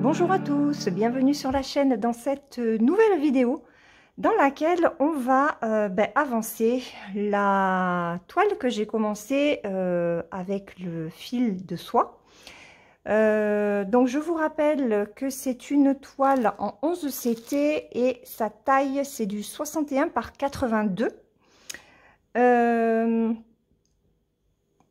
Bonjour à tous, bienvenue sur la chaîne dans cette nouvelle vidéo dans laquelle on va avancer la toile que j'ai commencé avec le fil de soie. Donc je vous rappelle que c'est une toile en 11 CT et sa taille c'est du 61 par 82.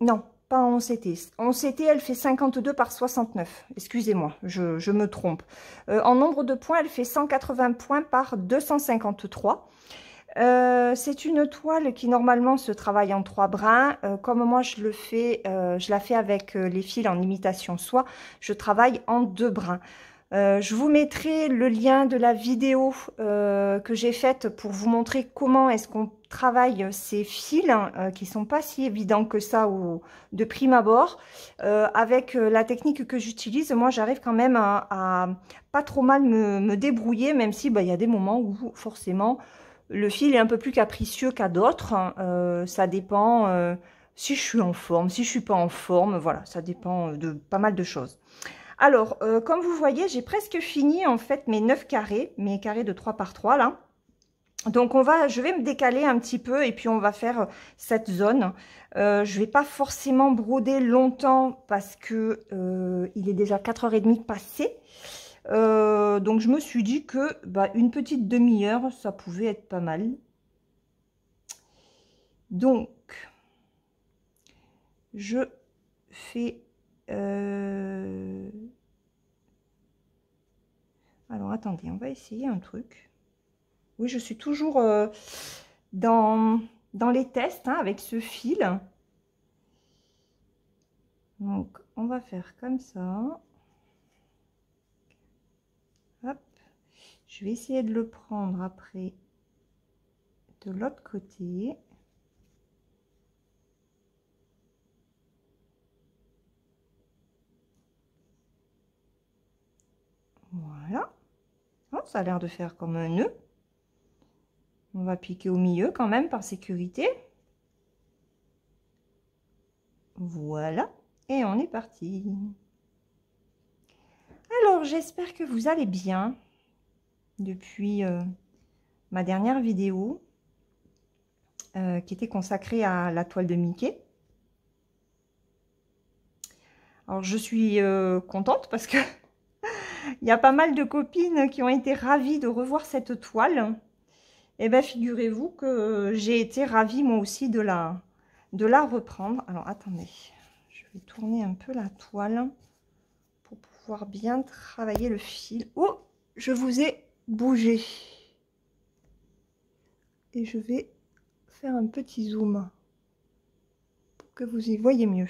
Non, pas en CT. En CT, elle fait 52 par 69. Excusez-moi, je me trompe. En nombre de points, elle fait 180 points par 253. C'est une toile qui normalement se travaille en 3 brins. Comme moi, je la fais avec les fils en imitation soie. Je travaille en 2 brins. Je vous mettrai le lien de la vidéo que j'ai faite pour vous montrer comment est-ce qu'on travaille ces fils qui sont pas si évidents que ça de prime abord. Avec la technique que j'utilise, moi j'arrive quand même à pas trop mal me débrouiller, même si y a des moments où forcément le fil est un peu plus capricieux qu'à d'autres. Ça dépend si je suis en forme, si je suis pas en forme, voilà, ça dépend de pas mal de choses. Alors, comme vous voyez, j'ai presque fini en fait mes 9 carrés, mes carrés de 3 par 3 là. Donc je vais me décaler un petit peu et puis on va faire cette zone. Je vais pas forcément broder longtemps parce que il est déjà 4h30 passé. Donc je me suis dit que une petite demi-heure, ça pouvait être pas mal. Donc, je fais... Alors, attendez, on va essayer un truc. Oui, je suis toujours dans les tests avec ce fil. Donc, on va faire comme ça. Hop. Je vais essayer de le prendre après de l'autre côté. Voilà. Oh, ça a l'air de faire comme un nœud. On va piquer au milieu quand même par sécurité. Voilà. Et on est parti. Alors, j'espère que vous allez bien depuis ma dernière vidéo qui était consacrée à la toile de Mickey. Alors, je suis contente parce que il y a pas mal de copines qui ont été ravies de revoir cette toile. Et bien, figurez-vous que j'ai été ravie moi aussi de la reprendre. Alors, attendez, je vais tourner un peu la toile pour pouvoir bien travailler le fil. Oh, je vous ai bougé. Et je vais faire un petit zoom pour que vous y voyez mieux.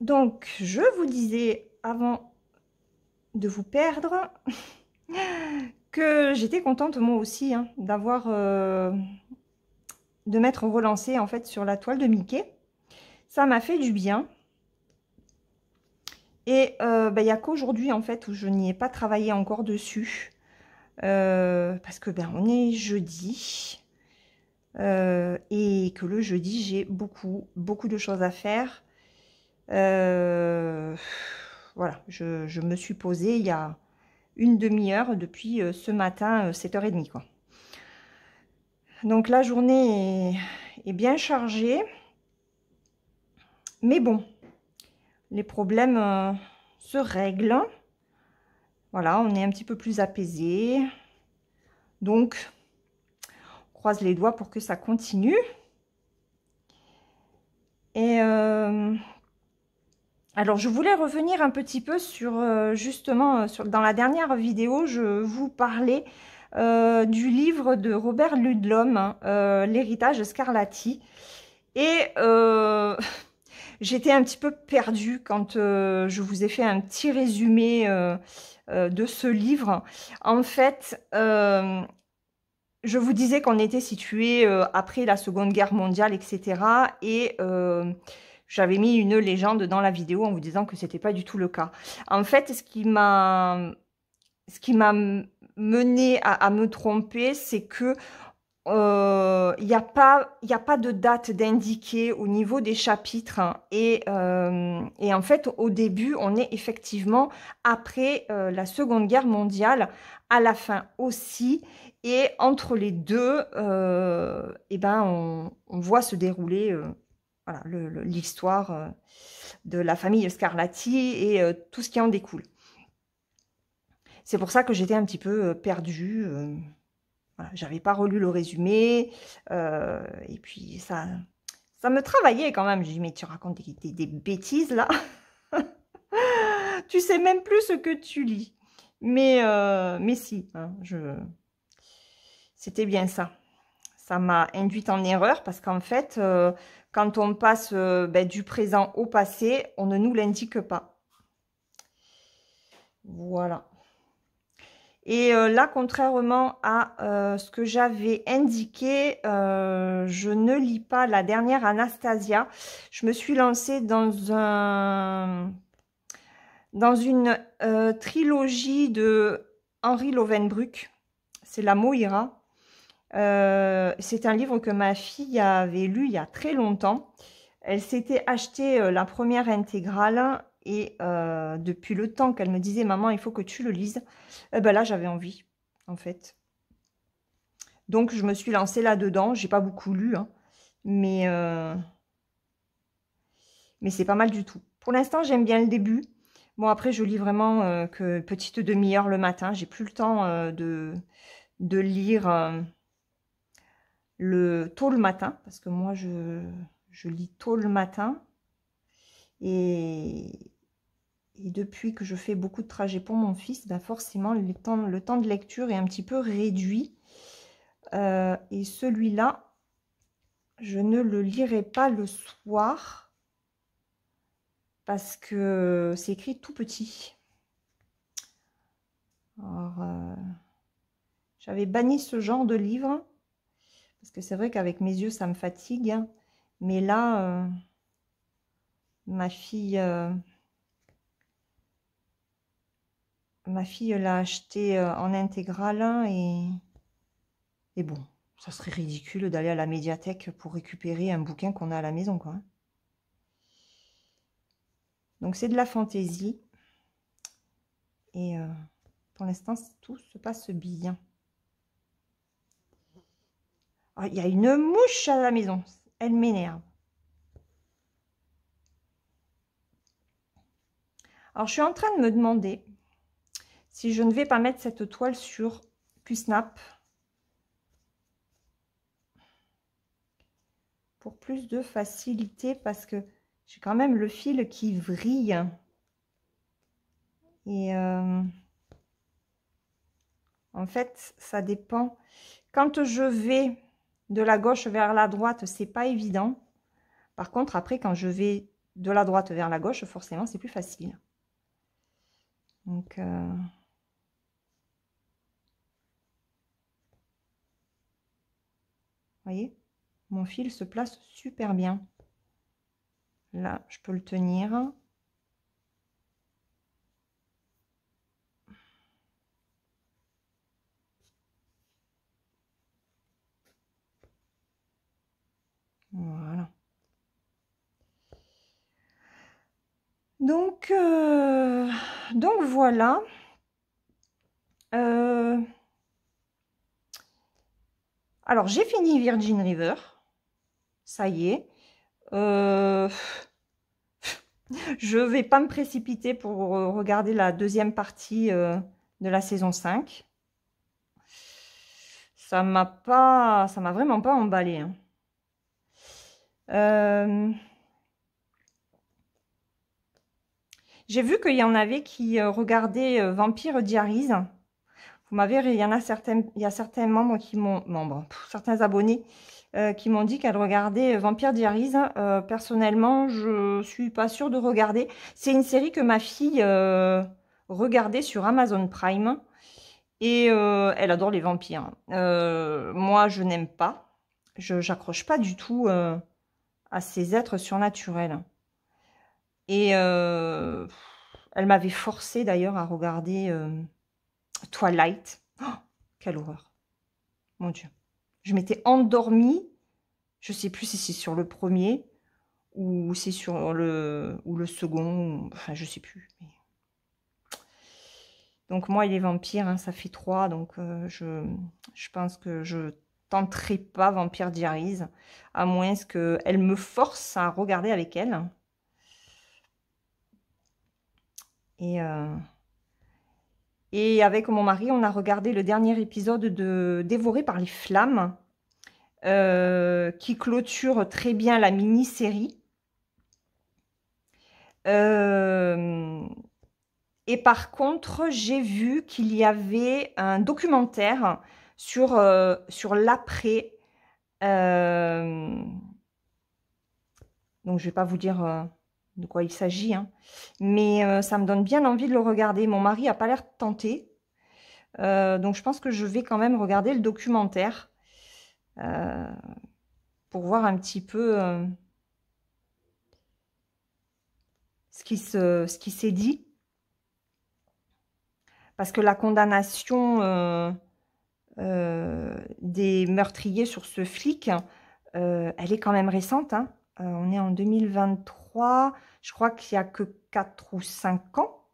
Donc, je vous disais avant de vous perdre que j'étais contente moi aussi d'avoir de m'être relancée en fait sur la toile de Mickey. Ça m'a fait du bien. Et il n'y a qu'aujourd'hui en fait où je n'y ai pas travaillé encore dessus. Parce que on est jeudi. Et que le jeudi, j'ai beaucoup de choses à faire. Voilà, je me suis posée il y a une demi-heure depuis ce matin, 7h30 quoi. Donc la journée est bien chargée. Mais bon, les problèmes se règlent. Voilà, on est un petit peu plus apaisé. Donc, on croise les doigts pour que ça continue. Et alors, je voulais revenir un petit peu sur, justement, dans la dernière vidéo, je vous parlais du livre de Robert Ludlum, L'héritage Scarlatti. Et j'étais un petit peu perdue quand je vous ai fait un petit résumé de ce livre. En fait, je vous disais qu'on était situé après la Seconde Guerre mondiale, etc. Et j'avais mis une légende dans la vidéo en vous disant que c'était pas du tout le cas. En fait, ce qui m'a mené à me tromper, c'est que y a pas de date d'indiquer au niveau des chapitres, hein. Et en fait, au début, on est effectivement après la Seconde Guerre mondiale, à la fin aussi. Et entre les deux, eh ben, on voit se dérouler voilà, l'histoire de la famille Scarlatti et tout ce qui en découle. C'est pour ça que j'étais un petit peu perdue. Voilà, j'avais pas relu le résumé. Et puis, ça me travaillait quand même. J'ai dit, mais tu racontes des bêtises, là. Tu sais même plus ce que tu lis. Mais si, hein, c'était bien ça. Ça m'a induite en erreur parce qu'en fait, quand on passe ben, du présent au passé, on ne nous l'indique pas. Voilà. Et là, contrairement à ce que j'avais indiqué, je ne lis pas la dernière Anastasia. Je me suis lancée dans une trilogie de Henri Lovenbruck. C'est La Moira. C'est un livre que ma fille avait lu il y a très longtemps. Elle s'était acheté la première intégrale et depuis le temps qu'elle me disait « Maman, il faut que tu le lises », ben là, j'avais envie, en fait. Donc, je me suis lancée là-dedans. J'ai pas beaucoup lu, hein, mais c'est pas mal du tout. Pour l'instant, j'aime bien le début. Bon, après, je lis vraiment que petite demi-heure le matin. J'ai plus le temps de lire tôt le matin, parce que moi, je lis tôt le matin. Et depuis que je fais beaucoup de trajets pour mon fils, ben forcément, le temps de lecture est un petit peu réduit. Et celui-là, je ne le lirai pas le soir parce que c'est écrit tout petit. Alors, j'avais banni ce genre de livre parce que c'est vrai qu'avec mes yeux, ça me fatigue. Mais là, ma fille l'a acheté en intégrale et bon, ça serait ridicule d'aller à la médiathèque pour récupérer un bouquin qu'on a à la maison, quoi. Donc c'est de la fantaisie et pour l'instant tout se passe bien. Oh, il y a une mouche à la maison, elle m'énerve. Alors je suis en train de me demander si je ne vais pas mettre cette toile sur Q-Snap pour plus de facilité parce que j'ai quand même le fil qui vrille. Et en fait, ça dépend. Quand je vais de la gauche vers la droite, c'est pas évident. Par contre, après, quand je vais de la droite vers la gauche, forcément, c'est plus facile. Donc, voyez, mon fil se place super bien. Là, je peux le tenir. Voilà. Donc voilà. Alors, j'ai fini Virgin River. Ça y est. Je vais pas me précipiter pour regarder la deuxième partie de la saison 5. Ça m'a vraiment pas emballé, hein. J'ai vu qu'il y en avait qui regardaient Vampire Diaries. Vous m'avez, il y a certains membres qui m'ont, certains abonnés qui m'ont dit qu'elle regardait Vampire Diaries. Personnellement, je suis pas sûre de regarder. C'est une série que ma fille regardait sur Amazon Prime et elle adore les vampires. Moi, je n'aime pas. J'accroche pas du tout à ces êtres surnaturels. Et elle m'avait forcé d'ailleurs à regarder Twilight. Oh, quelle horreur. Mon Dieu. Je m'étais endormie Je sais plus si c'est sur le premier ou c'est sur le second. Enfin, je sais plus. Donc moi, il est vampire, hein, ça fait 3. Donc je pense que je tenterai pas Vampire Diaries. À moins qu'elle me force à regarder avec elle. Et avec mon mari, on a regardé le dernier épisode de Dévoré par les flammes, qui clôture très bien la mini-série. Et par contre, j'ai vu qu'il y avait un documentaire sur l'après. Donc, je ne vais pas vous dire de quoi il s'agit, hein. Mais ça me donne bien envie de le regarder. Mon mari n'a pas l'air tenté. Donc, je pense que je vais quand même regarder le documentaire pour voir un petit peu ce qui s'est dit. Parce que la condamnation des meurtriers sur ce flic, elle est quand même récente, hein. On est en 2023, je crois qu'il n'y a que 4 ou 5 ans.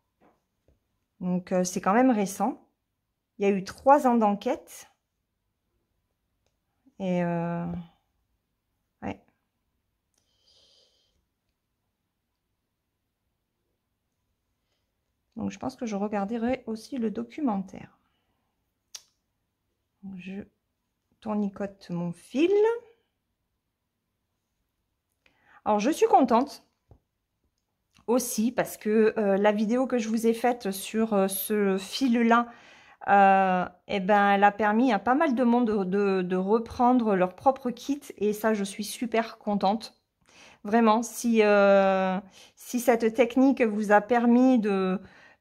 Donc c'est quand même récent. Il y a eu 3 ans d'enquête. Et ouais. Donc je pense que je regarderai aussi le documentaire. Donc, je tournicote mon fil. Alors je suis contente aussi parce que la vidéo que je vous ai faite sur ce fil-là, eh ben, elle a permis à pas mal de monde de reprendre leur propre kit et ça, je suis super contente. Vraiment, si cette technique vous a permis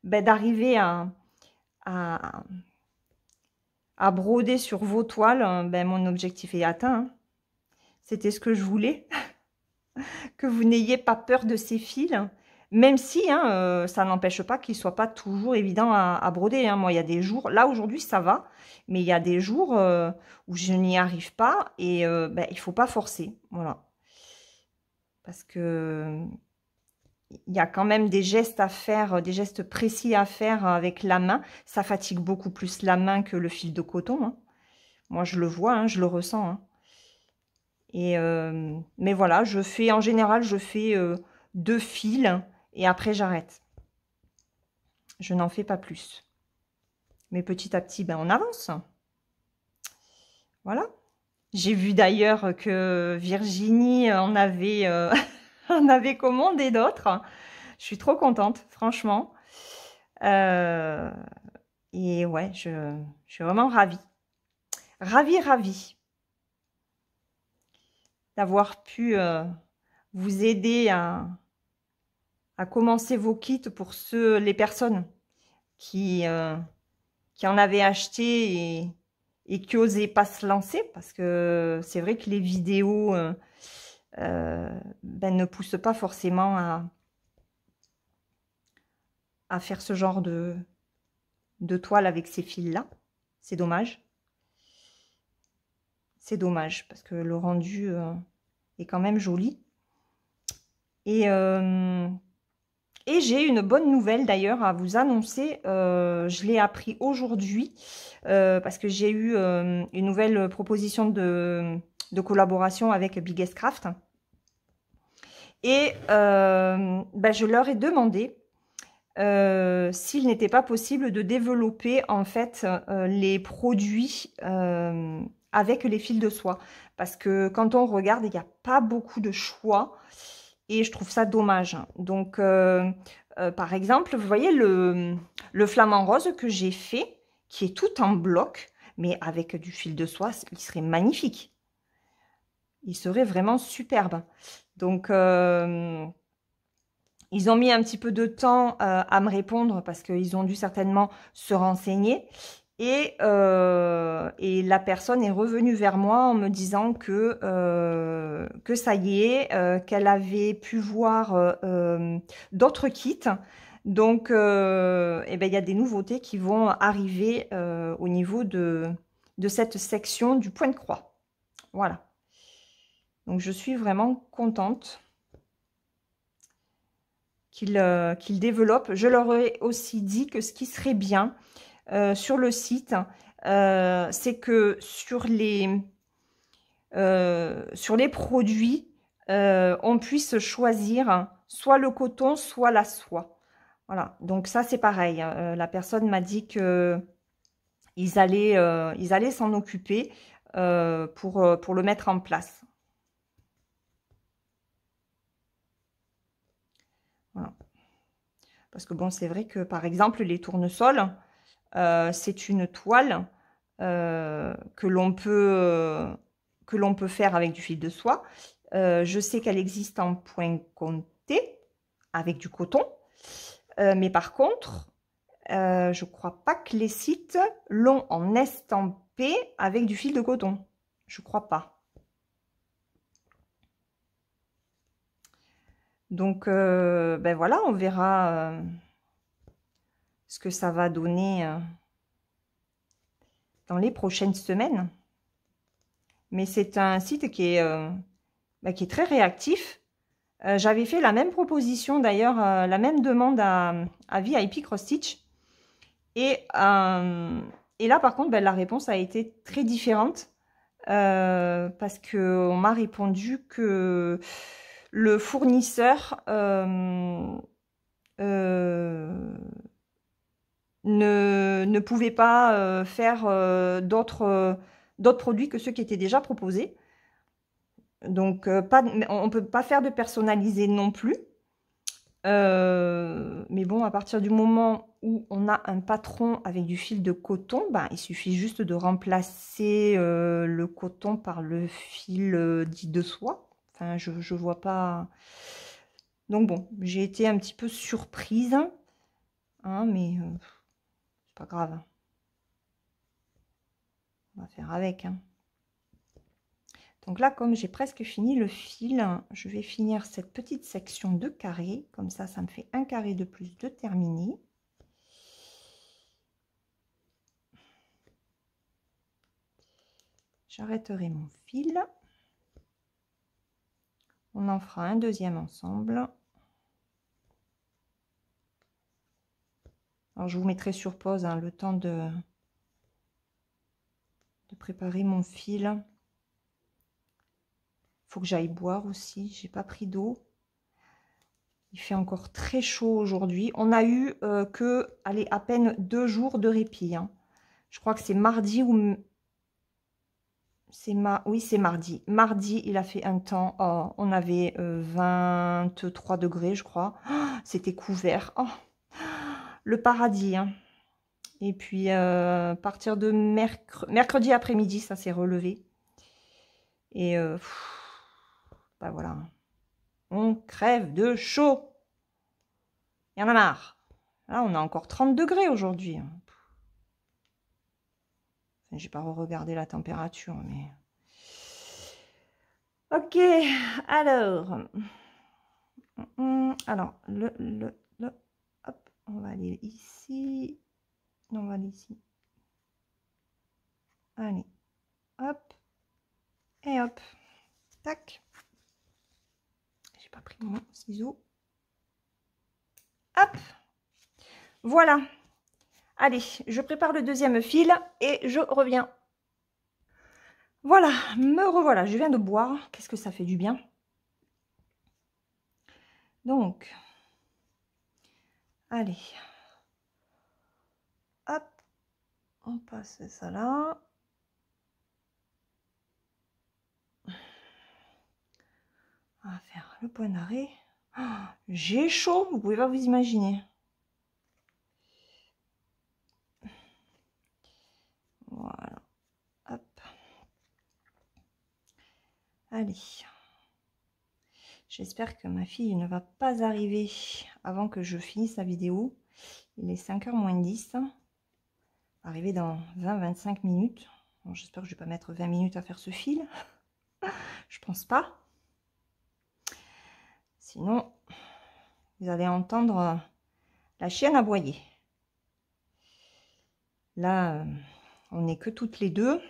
d'arriver à, à broder sur vos toiles, ben, mon objectif est atteint, hein. C'était ce que je voulais, que vous n'ayez pas peur de ces fils. Même si hein, ça n'empêche pas qu'il ne soit pas toujours évident à broder, hein. Moi, il y a des jours, là aujourd'hui ça va, mais il y a des jours où je n'y arrive pas et ben, il ne faut pas forcer. Voilà. Parce que il y a quand même des gestes à faire, des gestes précis à faire avec la main. Ça fatigue beaucoup plus la main que le fil de coton, hein. Moi, je le vois, hein, je le ressens, hein. Et, mais voilà, en général, je fais 2 fils et après j'arrête. Je n'en fais pas plus. Mais petit à petit, ben, on avance. Voilà. J'ai vu d'ailleurs que Virginie en avait, en avait commandé d'autres. Je suis trop contente, franchement. Et ouais, je suis vraiment ravie. Ravie, ravie d'avoir pu vous aider à commencer vos kits pour les personnes qui en avaient acheté et qui n'osaient pas se lancer. Parce que c'est vrai que les vidéos ben, ne poussent pas forcément à faire ce genre de toile avec ces fils-là. C'est dommage. C'est dommage parce que le rendu est quand même joli. Et j'ai une bonne nouvelle d'ailleurs à vous annoncer. Je l'ai appris aujourd'hui parce que j'ai eu une nouvelle proposition de collaboration avec Biggest Craft. Et ben, je leur ai demandé s'il n'était pas possible de développer en fait les produits avec les fils de soie. Parce que quand on regarde, il n'y a pas beaucoup de choix et je trouve ça dommage. Donc, par exemple, vous voyez le flamant rose que j'ai fait, qui est tout en bloc, mais avec du fil de soie, il serait magnifique. Il serait vraiment superbe. Donc, ils ont mis un petit peu de temps à me répondre parce qu'ils ont dû certainement se renseigner. Et la personne est revenue vers moi en me disant que ça y est, qu'elle avait pu voir d'autres kits. Donc, eh ben, il y a des nouveautés qui vont arriver au niveau de cette section du point de croix. Voilà. Donc, je suis vraiment contente qu'il développe. Je leur ai aussi dit que ce qui serait bien sur le site, c'est que sur les produits, on puisse choisir soit le coton, soit la soie. Voilà, donc ça c'est pareil. La personne m'a dit que ils allaient s'en occuper pour le mettre en place. Voilà. Parce que bon, c'est vrai que par exemple, les tournesols, c'est une toile que l'on peut faire avec du fil de soie. Je sais qu'elle existe en point compté avec du coton. Mais par contre, je crois pas que les sites l'ont en estampé avec du fil de coton. Je crois pas. Donc, ben voilà, on verra ce que ça va donner dans les prochaines semaines. Mais c'est un site qui est très réactif. J'avais fait la même proposition d'ailleurs, la même demande à VIP Cross Stitch. Et là, par contre, ben, la réponse a été très différente. Parce qu'on m'a répondu que le fournisseur ne pouvait pas faire d'autres produits que ceux qui étaient déjà proposés. Donc, on ne peut pas faire de personnalisé non plus. Mais bon, à partir du moment où on a un patron avec du fil de coton, ben, il suffit juste de remplacer le coton par le fil dit de soie. Enfin, je vois pas. Donc bon, j'ai été un petit peu surprise, hein, mais c'est pas grave. On va faire avec. Hein. Donc là, comme j'ai presque fini le fil, je vais finir cette petite section de carré. Comme ça me fait un carré de plus de terminé. J'arrêterai mon fil. On en fera un deuxième ensemble. Alors, je vous mettrai sur pause hein, le temps de préparer mon fil. Il faut que j'aille boire aussi. J'ai pas pris d'eau. Il fait encore très chaud aujourd'hui. On a eu allez, à peine 2 jours de répit. Hein. Je crois que c'est mardi ou... Oui, c'est mardi. Mardi, il a fait un temps. Oh, on avait 23 degrés, je crois. Oh, c'était couvert. Oh, le paradis. Hein. Et puis, à partir de mercredi après-midi, ça s'est relevé. Et bah voilà. On crève de chaud. Il y en a marre. Là, on a encore 30 degrés aujourd'hui. Enfin, j'ai pas regardé la température, mais... Ok, alors... Alors, hop, on va aller ici. Non, on va aller ici. Allez, hop. Et hop. Tac. J'ai pas pris mon ciseau. Hop. Voilà. Allez, je prépare le deuxième fil et je reviens. Voilà, me revoilà. Je viens de boire. Qu'est-ce que ça fait du bien. Donc, allez. Hop. On passe ça là. On va faire le point d'arrêt. Oh, j'ai chaud, vous pouvez pas vous imaginer. Voilà. Hop. Allez. J'espère que ma fille ne va pas arriver avant que je finisse la vidéo. Il est 5h moins 10. Arriver dans 20-25 minutes. J'espère que je ne vais pas mettre 20 minutes à faire ce fil. Je pense pas. Sinon, vous allez entendre la chienne aboyer. Là, on n'est que toutes les deux.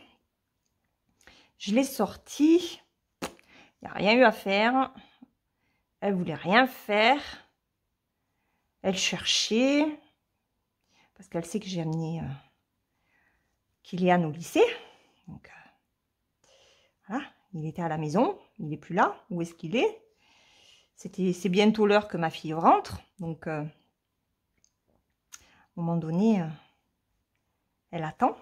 Je l'ai sorti. Il n'y a rien eu à faire. Elle voulait rien faire. Elle cherchait. Parce qu'elle sait que j'ai amené Kylian au lycée. Donc, voilà. Il était à la maison. Il n'est plus là. Où est-ce qu'il est? C'est bientôt l'heure que ma fille rentre. Donc, à un moment donné, elle attend.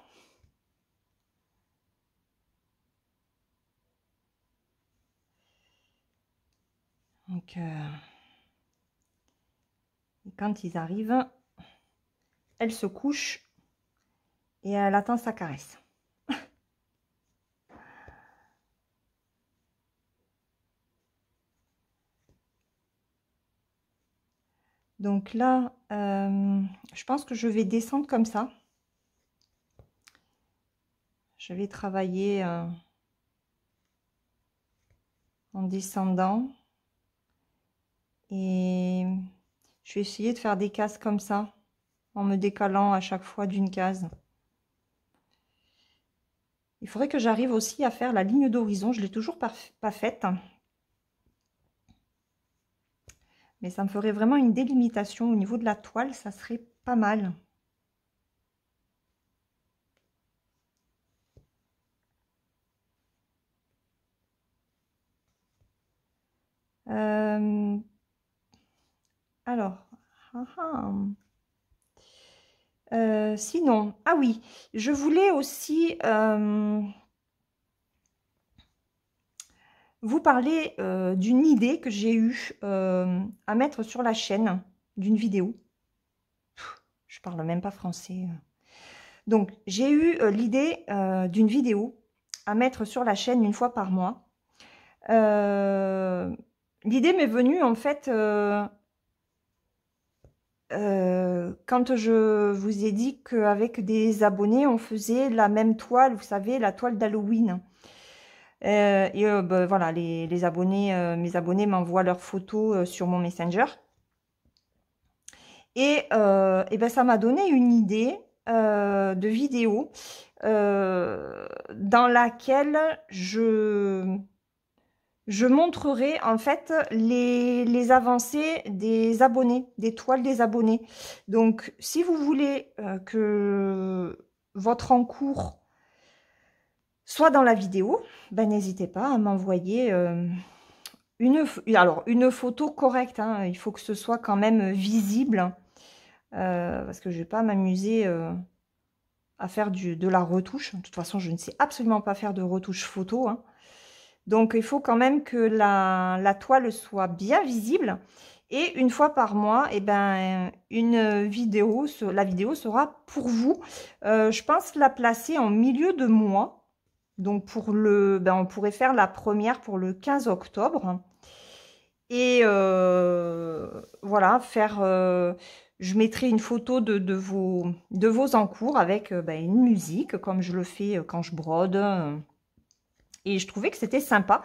Donc, et quand ils arrivent, elle se couche et elle attend sa caresse. Donc là, je pense que je vais descendre comme ça. Je vais travailler en descendant. Et je vais essayer de faire des cases comme ça, en me décalant à chaque fois d'une case. Il faudrait que j'arrive aussi à faire la ligne d'horizon. Je ne l'ai toujours pas faite. Mais ça me ferait vraiment une délimitation au niveau de la toile. Ça serait pas mal. Alors, sinon, ah oui, je voulais aussi vous parler d'une idée que j'ai eue à mettre sur la chaîne d'une vidéo. Je parle même pas français. Donc, j'ai eu l'idée d'une vidéo à mettre sur la chaîne une fois par mois. L'idée m'est venue en fait quand je vous ai dit qu'avec des abonnés, on faisait la même toile, vous savez, la toile d'Halloween. Ben, voilà, les abonnés, mes abonnés m'envoient leurs photos sur mon Messenger. Et ben, ça m'a donné une idée de vidéo dans laquelle je montrerai en fait les avancées des abonnés, des toiles des abonnés. Donc, si vous voulez que votre encours soit dans la vidéo, ben, n'hésitez pas à m'envoyer une photo correcte. Hein. Il faut que ce soit quand même visible parce que je ne vais pas m'amuser à faire de la retouche. De toute façon, je ne sais absolument pas faire de retouche photo. Hein. Donc, il faut quand même que la toile soit bien visible. Et une fois par mois, eh ben, la vidéo sera pour vous. Je pense la placer en milieu de mois. Donc, on pourrait faire la première pour le 15 octobre. Et voilà, je mettrai une photo de vos encours avec une musique, comme je le fais quand je brode. Et je trouvais que c'était sympa,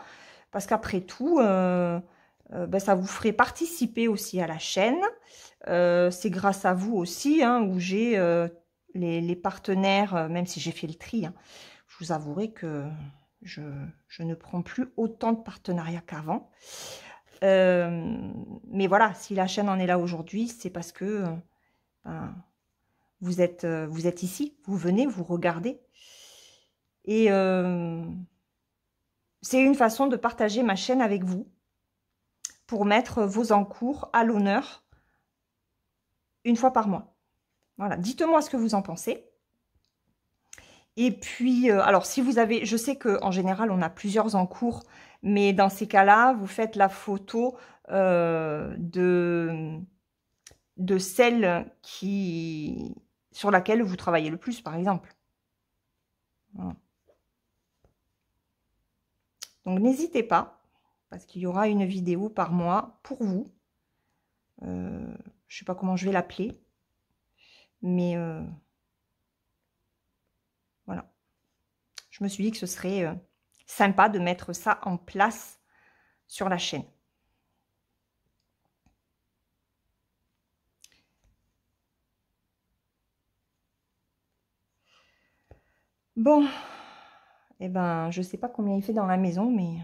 parce qu'après tout, ça vous ferait participer aussi à la chaîne. C'est grâce à vous aussi, hein, où j'ai les partenaires, même si j'ai fait le tri, hein, je vous avouerai que je ne prends plus autant de partenariats qu'avant. Mais voilà, si la chaîne en est là aujourd'hui, c'est parce que vous êtes ici, vous venez, vous regardez. Et c'est une façon de partager ma chaîne avec vous pour mettre vos encours à l'honneur une fois par mois. Voilà, dites-moi ce que vous en pensez. Et puis, alors si vous avez, je sais qu'en général, on a plusieurs encours, mais dans ces cas-là, vous faites la photo de celle sur laquelle vous travaillez le plus, par exemple. Voilà. Donc, n'hésitez pas, parce qu'il y aura une vidéo par mois pour vous. Je ne sais pas comment je vais l'appeler, mais voilà. Je me suis dit que ce serait sympa de mettre ça en place sur la chaîne. Bon, eh ben, je ne sais pas combien il fait dans la maison, mais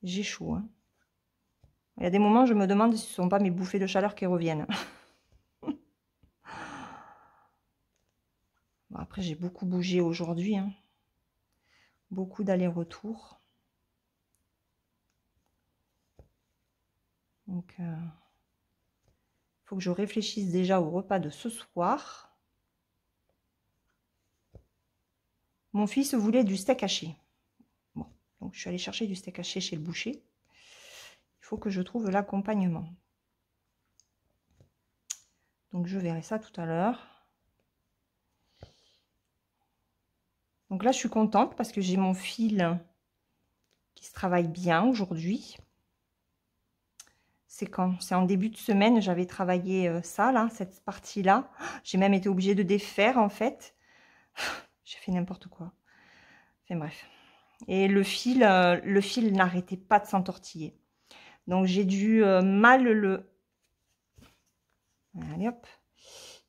J'ai chaud. Hein. Il y a des moments, je me demande si ce ne sont pas mes bouffées de chaleur qui reviennent. Bon, après, j'ai beaucoup bougé aujourd'hui. Hein. Beaucoup d'allers-retours. Donc, faut que je réfléchisse déjà au repas de ce soir. Mon fils voulait du steak haché. Bon, donc je suis allée chercher du steak haché chez le boucher. Il faut que je trouve l'accompagnement. Donc je verrai ça tout à l'heure. Donc là, je suis contente parce que j'ai mon fil qui se travaille bien aujourd'hui. C'est quand? C'est en début de semaine, j'avais travaillé ça, là, cette partie-là. J'ai même été obligée de défaire, en fait. J'ai fait n'importe quoi. Enfin bref. Et le fil n'arrêtait pas de s'entortiller. Donc j'ai dû mal le... Allez hop.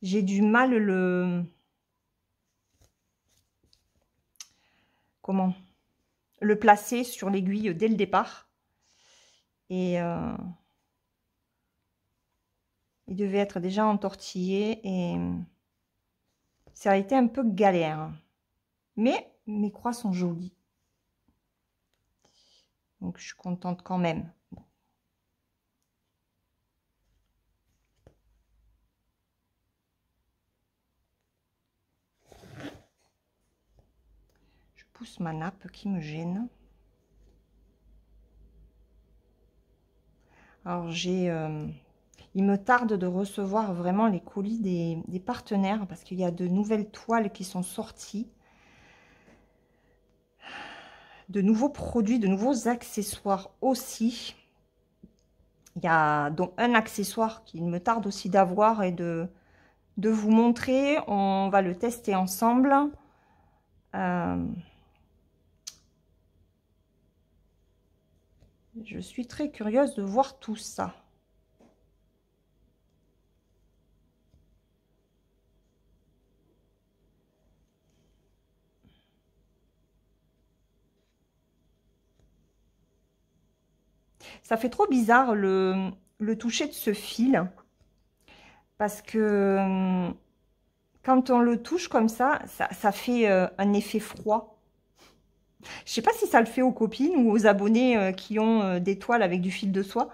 J'ai du mal le... Comment? Le placer sur l'aiguille dès le départ. Et il devait être déjà entortillé et ça a été un peu galère. Mais mes croix sont jolies. Donc je suis contente quand même. Je pousse ma nappe qui me gêne. Alors il me tarde de recevoir vraiment les colis des partenaires parce qu'il y a de nouvelles toiles qui sont sorties. De nouveaux produits, de nouveaux accessoires aussi. Il y a donc un accessoire qu'il me tarde aussi d'avoir et de vous montrer. On va le tester ensemble. Je suis très curieuse de voir tout ça. Ça fait trop bizarre le toucher de ce fil. Parce que quand on le touche comme ça fait un effet froid. Je sais pas si ça le fait aux copines ou aux abonnés qui ont des toiles avec du fil de soie.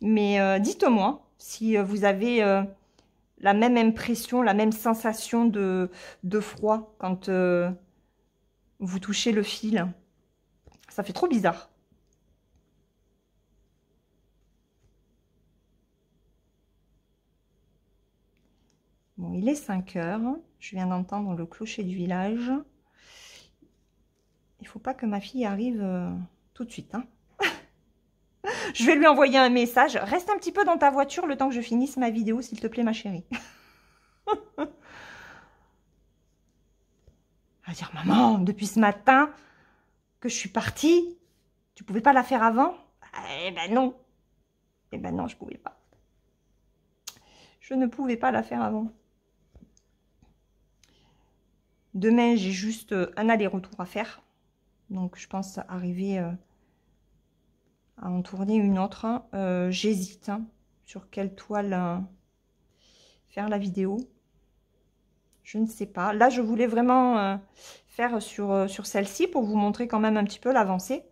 Mais dites-moi si vous avez la même impression, la même sensation de froid quand vous touchez le fil. Ça fait trop bizarre. Bon, il est 5 heures. Je viens d'entendre le clocher du village. Il ne faut pas que ma fille arrive tout de suite. Hein. Je vais lui envoyer un message. Reste un petit peu dans ta voiture le temps que je finisse ma vidéo, s'il te plaît, ma chérie. Elle va dire, maman, depuis ce matin que je suis partie, tu pouvais pas la faire avant? Eh ben non. Eh ben non, je pouvais pas. Je ne pouvais pas la faire avant. Demain, j'ai juste un aller-retour à faire. Donc, je pense arriver à en tourner une autre. J'hésite sur quelle toile faire la vidéo. Je ne sais pas. Là, je voulais vraiment faire sur celle-ci pour vous montrer quand même un petit peu l'avancée.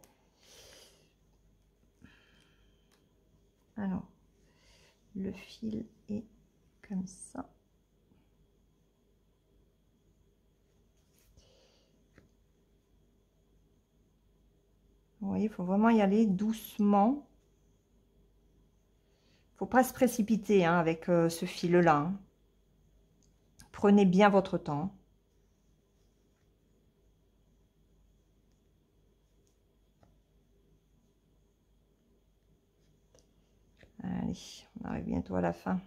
Alors, le fil est comme ça. Vous voyez, il faut vraiment y aller doucement. Il ne faut pas se précipiter avec ce fil-là. Hein. Prenez bien votre temps. Allez, on arrive bientôt à la fin.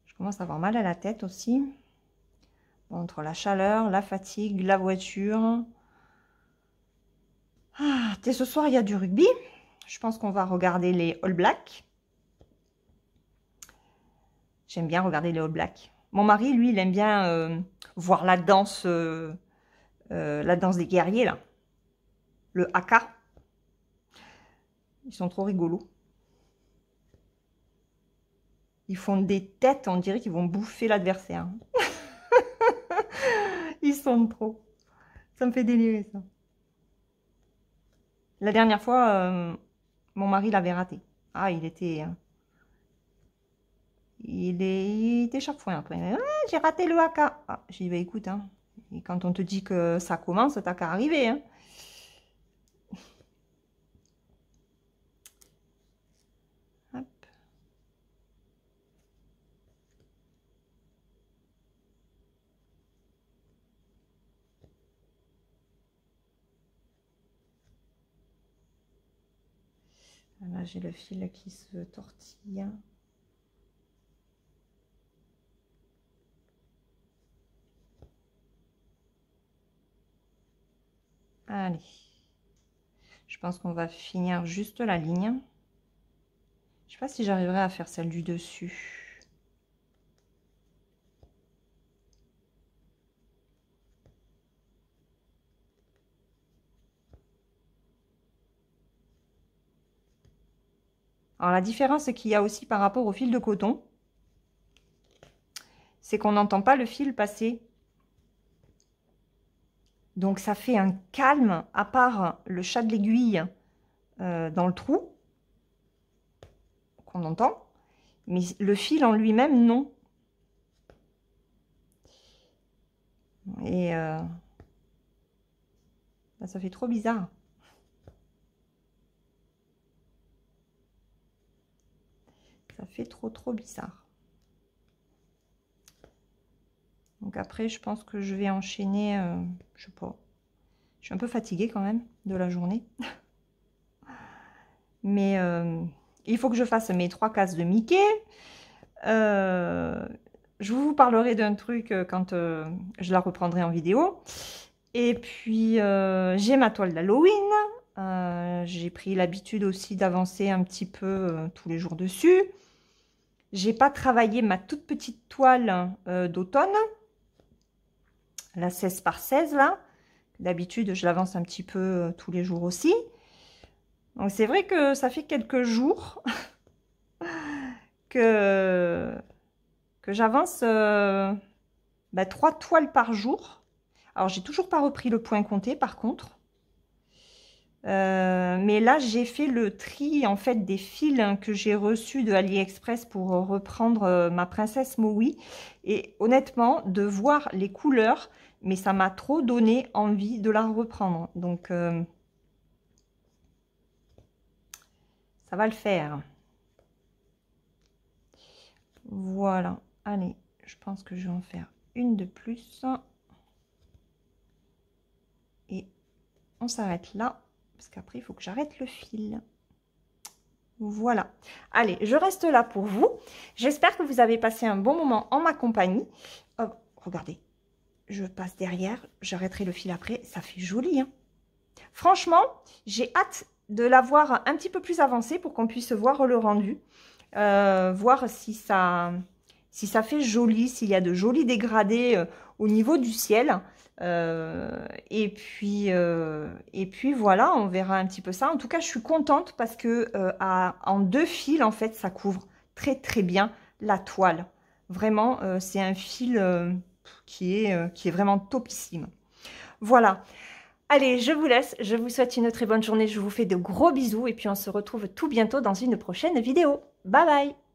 Je commence à avoir mal à la tête aussi. Bon, entre la chaleur, la fatigue, la voiture. Ah, dès ce soir, il y a du rugby. Je pense qu'on va regarder les All Blacks. J'aime bien regarder les All Blacks. Mon mari, lui, il aime bien voir la danse la danse des guerriers, là. Le haka. Ils sont trop rigolos. Ils font des têtes, on dirait qu'ils vont bouffer l'adversaire. Ils sont trop. Ça me fait délirer, ça. La dernière fois, mon mari l'avait raté. Ah, il était chafouin après. Ah, j'ai raté le haka. Ah, j'ai dit, bah, écoute, hein, et quand on te dit que ça commence, t'as qu'à arriver. Hein. Hop. Là, j'ai le fil qui se tortille. Allez. Je pense qu'on va finir juste la ligne. Je sais pas si j'arriverai à faire celle du dessus. Alors la différence qu'il y a aussi par rapport au fil de coton, c'est qu'on n'entend pas le fil passer. Donc ça fait un calme, à part le chat de l'aiguille dans le trou, qu'on entend, mais le fil en lui-même, non. Et là, ça fait trop bizarre. Ça fait trop bizarre. Donc après, je pense que je vais enchaîner, je sais pas. Je suis un peu fatiguée quand même de la journée. Mais il faut que je fasse mes 3 cases de Mickey. Je vous parlerai d'un truc quand je la reprendrai en vidéo. Et puis, j'ai ma toile d'Halloween. J'ai pris l'habitude aussi d'avancer un petit peu tous les jours dessus. J'ai pas travaillé ma toute petite toile d'automne. La 16 par 16 là. D'habitude, je l'avance un petit peu tous les jours aussi. Donc, c'est vrai que ça fait quelques jours que j'avance 3 toiles par jour. Alors, j'ai toujours pas repris le point compté, par contre. Mais là, j'ai fait le tri, en fait, des fils que j'ai reçus de AliExpress pour reprendre ma princesse Maui. Et honnêtement, de voir les couleurs, mais ça m'a trop donné envie de la reprendre. Donc, ça va le faire. Voilà. Allez, je pense que je vais en faire une de plus. Et on s'arrête là, parce qu'après, il faut que j'arrête le fil. Voilà. Allez, je reste là pour vous. J'espère que vous avez passé un bon moment en ma compagnie. Oh, regardez. Je passe derrière, j'arrêterai le fil après, ça fait joli. Hein. Franchement, j'ai hâte de l'avoir un petit peu plus avancé pour qu'on puisse voir le rendu. Voir si ça fait joli, s'il y a de jolis dégradés au niveau du ciel. Et puis voilà, on verra un petit peu ça. En tout cas, je suis contente parce que en 2 fils, en fait, ça couvre très bien la toile. Vraiment, c'est un fil... qui est vraiment topissime. Voilà. Allez, je vous laisse. Je vous souhaite une très bonne journée. Je vous fais de gros bisous et puis on se retrouve tout bientôt dans une prochaine vidéo. Bye bye!